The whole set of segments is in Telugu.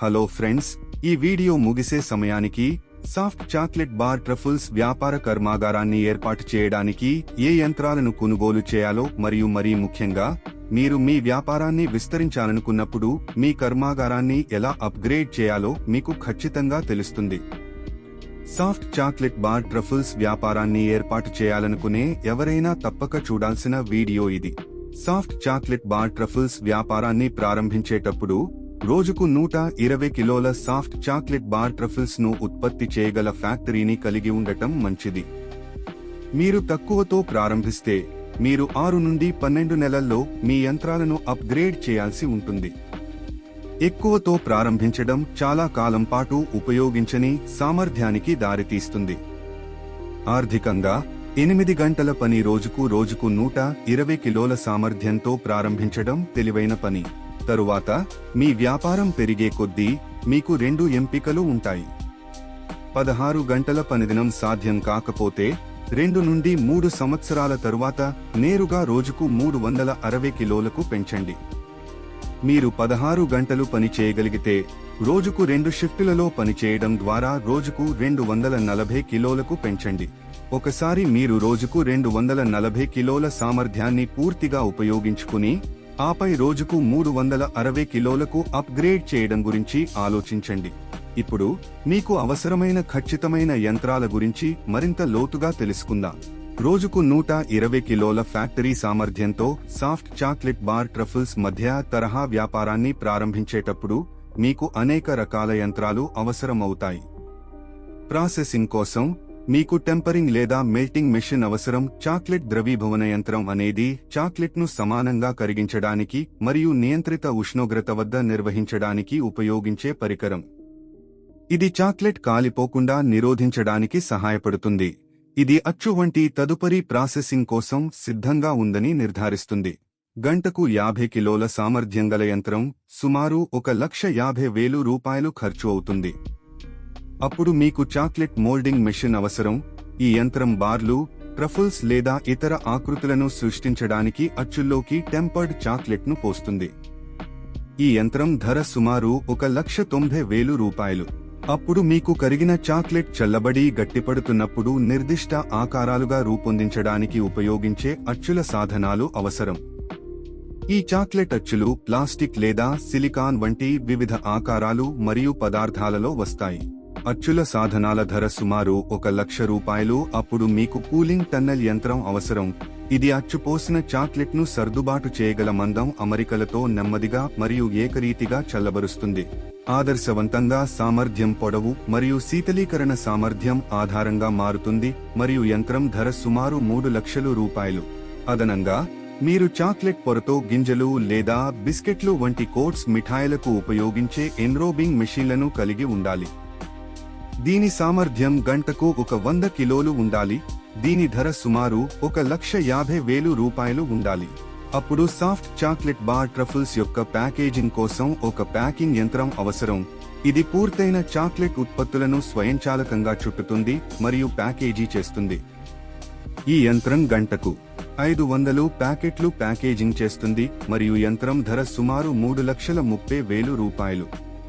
హలో ఫ్రెండ్స్, ఈ వీడియో ముగిసే సమయానికి సాఫ్ట్ చాక్లెట్ బార్ ట్రఫుల్స్ వ్యాపార కర్మాగారాన్ని ఏర్పాటు చేయడానికి ఏ యంత్రాలను కొనుగోలు చేయాలో మరియు మరీ ముఖ్యంగా మీరు మీ వ్యాపారాన్ని విస్తరించాలనుకున్నప్పుడు మీ కర్మాగారాన్ని ఎలా అప్గ్రేడ్ చేయాలో మీకు ఖచ్చితంగా తెలుస్తుంది. సాఫ్ట్ చాక్లెట్ బార్ ట్రఫుల్స్ వ్యాపారాన్ని ఏర్పాటు చేయాలనుకునే ఎవరైనా తప్పక చూడాల్సిన వీడియో ఇది. సాఫ్ట్ చాక్లెట్ బార్ ట్రఫుల్స్ వ్యాపారాన్ని ప్రారంభించేటప్పుడు రోజుకు 120 కిలోల సాఫ్ట్ చాక్లెట్ బార్ ట్రఫుల్స్ ను ఉత్పత్తి చేయగల ఫ్యాక్టరీని కలిగి ఉండటం మంచిది. మీరు తక్కువతో ప్రారంభిస్తే మీరు 6 నుండి 12 నెలల్లో మీ యంత్రాలను అప్గ్రేడ్ చేయాల్సి ఉంటుంది. ఎక్కువతో ప్రారంభించడం చాలా కాలం పాటు ఉపయోగించని సామర్థ్యానికి దారితీస్తుంది. ఆర్థికంగా 8 గంటల పని రోజుకు 120 కిలోల సామర్థ్యంతో ప్రారంభించడం తెలివైన పని. తరువాత మీ వ్యాపారం పెరిగే కొద్దీ మీకు 2 ఎంపికలు ఉంటాయి. 16 గంటల పనిదినం సాధ్యం కాకపోతే 2 నుండి 3 సంవత్సరాల తరువాత నేరుగా రోజుకు 360 కిలోలకు పెంచండి. మీరు 16 గంటలు పని చేయగలిగితే రోజుకు 2 షిఫ్టులలో పనిచేయడం ద్వారా రోజుకు 240 కిలోలకు పెంచండి. ఒకసారి మీరు రోజుకు 240 కిలోల సామర్థ్యాన్ని పూర్తిగా ఉపయోగించుకుని ఆపై రోజుకు 360 కిలోలకు అప్గ్రేడ్ చేయడం గురించి ఆలోచించండి. ఇప్పుడు మీకు అవసరమైన ఖచ్చితమైన యంత్రాల గురించి మరింత లోతుగా తెలుసుకుందాం. రోజుకు 120 కిలోల ఫ్యాక్టరీ సామర్థ్యంతో సాఫ్ట్ చాక్లెట్ బార్ ట్రఫుల్స్ మధ్య తరహా వ్యాపారాన్ని ప్రారంభించేటప్పుడు మీకు అనేక రకాల యంత్రాలు అవసరమవుతాయి. ప్రాసెసింగ్ కోసం మీకు టెంపరింగ్ లేదా మెల్టింగ్ మెషిన్ అవసరం. చాక్లెట్ ద్రవీభవన యంత్రం అనేది చాక్లెట్ను సమానంగా కరిగించడానికి మరియు నియంత్రిత ఉష్ణోగ్రత వద్ద నిర్వహించడానికి ఉపయోగించే పరికరం. ఇది చాక్లెట్ కాలిపోకుండా నిరోధించడానికి సహాయపడుతుంది. ఇది అచ్చు వంటి తదుపరి ప్రాసెసింగ్ కోసం సిద్ధంగా ఉందని నిర్ధారిస్తుంది. గంటకు 50 కిలోల సామర్థ్యం గల యంత్రం సుమారు 1,50,000 రూపాయలు ఖర్చు అవుతుంది. అప్పుడు మీకు చాక్లెట్ మోల్డింగ్ మెషిన్ అవసరం. ఈ యంత్రం బార్లు, ట్రఫుల్స్ లేదా ఇతర ఆకృతులను సృష్టించడానికి అచ్చుల్లోకి టెంపర్డ్ చాక్లెట్ను పోస్తుంది. ఈ యంత్రం ధర సుమారు 1,90,000 రూపాయలు. అప్పుడు మీకు కరిగిన చాక్లెట్ చల్లబడి గట్టిపడుతున్నప్పుడు నిర్దిష్ట ఆకారాలుగా రూపొందించడానికి ఉపయోగించే అచ్చుల సాధనాలు అవసరం. ఈ చాక్లెట్ అచ్చులు ప్లాస్టిక్ లేదా సిలికాన్ వంటి వివిధ ఆకారాలు మరియు పదార్థాలలో వస్తాయి. అచ్చుల సాధనాల ధర సుమారు 1,00,000 రూపాయలు. అప్పుడు మీకు కూలింగ్ టన్నెల్ యంత్రం అవసరం. ఇది అచ్చుపోసిన చాక్లెట్ను సర్దుబాటు చేయగల మందం అమరికలతో నెమ్మదిగా మరియు ఏకరీతిగా చల్లబరుస్తుంది. ఆదర్శవంతంగా సామర్థ్యం పొడవు మరియు శీతలీకరణ సామర్థ్యం ఆధారంగా మారుతుంది మరియు యంత్రం ధర సుమారు 3,00,000 రూపాయలు. అదనంగా మీరు చాక్లెట్ పొరతో గింజలు లేదా బిస్కెట్లు వంటి కోట్స్ మిఠాయిలకు ఉపయోగించే ఎన్రోబింగ్ మెషీన్లను కలిగి ఉండాలి. దీని సామర్థ్యం గంటకు 100 కిలోలు ఉండాలి. దీని ధర సుమారు 1,50,000 రూపాయలు ఉండాలి. అప్పుడు సాఫ్ట్ చాక్లెట్ బార్ ట్రఫుల్స్ యొక్క ప్యాకేజింగ్ కోసం ఒక ప్యాకింగ్ యంత్రం అవసరం. ఇది పూర్తయిన చాక్లెట్ ఉత్పత్తులను స్వయంచాలకంగా చుట్టుతుంది మరియు ప్యాకేజీ చేస్తుంది. ఈ యంత్రం గంటకు 500 ప్యాకెట్లు ప్యాకేజింగ్ చేస్తుంది మరియు యంత్రం ధర సుమారు 3,30,000 రూపాయలు.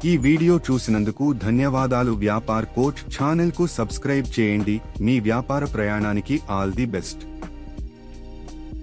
ఈ వీడియో చూసినందుకు ధన్యవాదాలు. వ్యాపార్ కోచ్ ఛానల్ కు సబ్స్క్రైబ్ చేయండి. మీ వ్యాపార ప్రయాణానికి ఆల్ ది బెస్ట్.